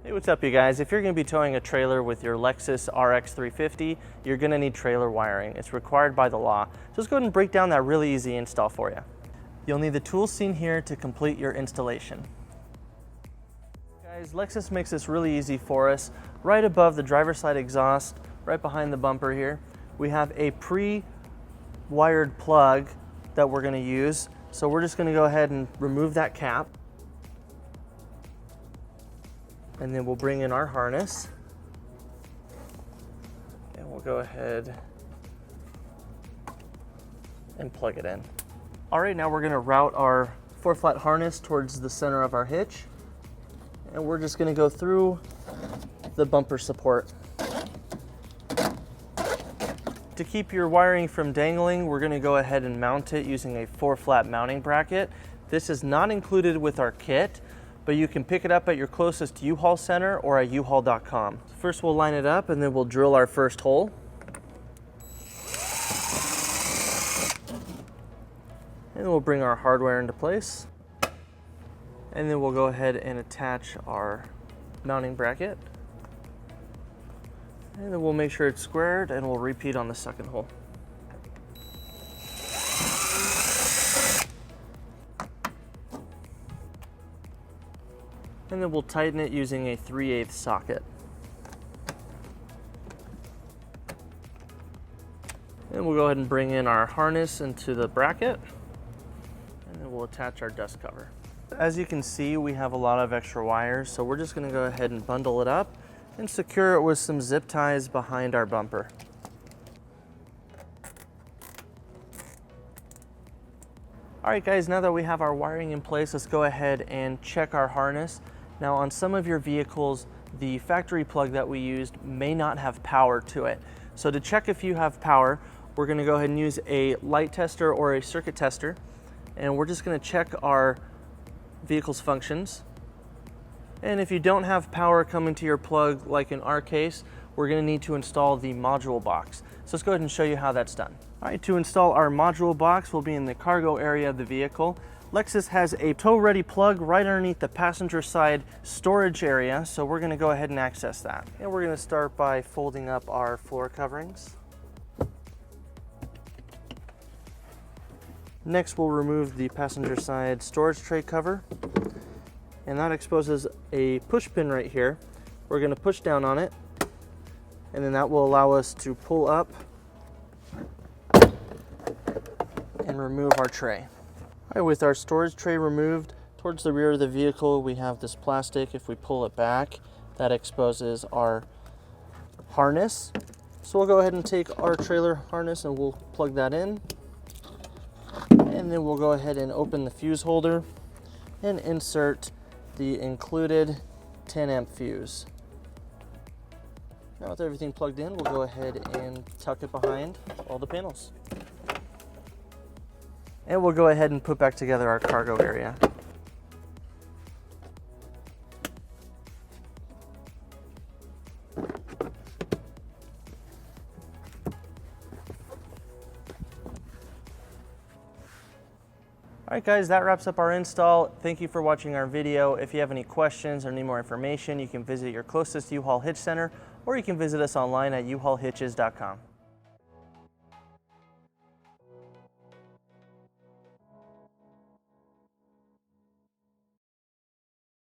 Hey, what's up you guys? If you're going to be towing a trailer with your Lexus RX350, you're going to need trailer wiring. It's required by the law. So let's go ahead and break down that really easy install for you. You'll need the tools seen here to complete your installation. Guys, Lexus makes this really easy for us. Right above the driver's side exhaust, right behind the bumper here, we have a pre-wired plug that we're going to use. So we're just going to go ahead and remove that cap. And then we'll bring in our harness. And we'll go ahead and plug it in. All right, now we're gonna route our 4-flat harness towards the center of our hitch. And we're just gonna go through the bumper support. To keep your wiring from dangling, we're gonna go ahead and mount it using a 4-flat mounting bracket. This is not included with our kit, but you can pick it up at your closest U-Haul center or at uhaul.com. First we'll line it up and then we'll drill our first hole. And then we'll bring our hardware into place. And then we'll go ahead and attach our mounting bracket. And then we'll make sure it's squared and we'll repeat on the second hole. And then we'll tighten it using a 3/8 socket. And we'll go ahead and bring in our harness into the bracket, and then we'll attach our dust cover. As you can see, we have a lot of extra wires, so we're just gonna go ahead and bundle it up and secure it with some zip ties behind our bumper. All right guys, now that we have our wiring in place, let's go ahead and check our harness. Now on some of your vehicles, the factory plug that we used may not have power to it. So to check if you have power, we're gonna go ahead and use a light tester or a circuit tester. And we're just gonna check our vehicle's functions. And if you don't have power coming to your plug, like in our case, we're gonna need to install the module box. So let's go ahead and show you how that's done. All right, to install our module box, we'll be in the cargo area of the vehicle. Lexus has a tow-ready plug right underneath the passenger side storage area, so we're gonna go ahead and access that. And we're gonna start by folding up our floor coverings. Next, we'll remove the passenger side storage tray cover, and that exposes a push pin right here. We're gonna push down on it, and then that will allow us to pull up and remove our tray. All right, with our storage tray removed, towards the rear of the vehicle, we have this plastic. If we pull it back, that exposes our harness. So we'll go ahead and take our trailer harness and we'll plug that in. And then we'll go ahead and open the fuse holder and insert the included 10 amp fuse. Now with everything plugged in, we'll go ahead and tuck it behind all the panels. And we'll go ahead and put back together our cargo area. All right guys, that wraps up our install. Thank you for watching our video. If you have any questions or need more information, you can visit your closest U-Haul Hitch Center, or you can visit us online at uhaulhitches.com.